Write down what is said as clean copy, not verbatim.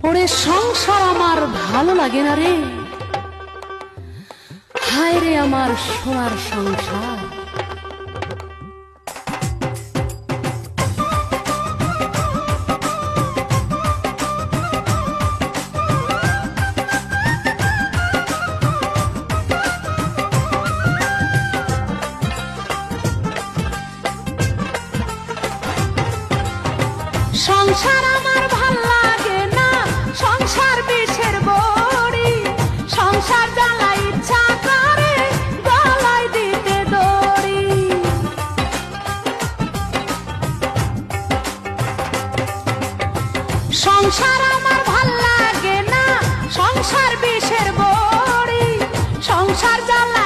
ওরে সংসার আমার ভালো লাগে না রে, হায় রে আমার সোনার সংসার। সংসার আমার ভাল লাগে না, সংসার বিষের বড়ি, সংসার জ্বালা ইচ্ছা করে গলায় দিতে দড়ি। সংসার আমার ভাল লাগে না, সংসার বিষের বড়ি, সংসার জ্বালা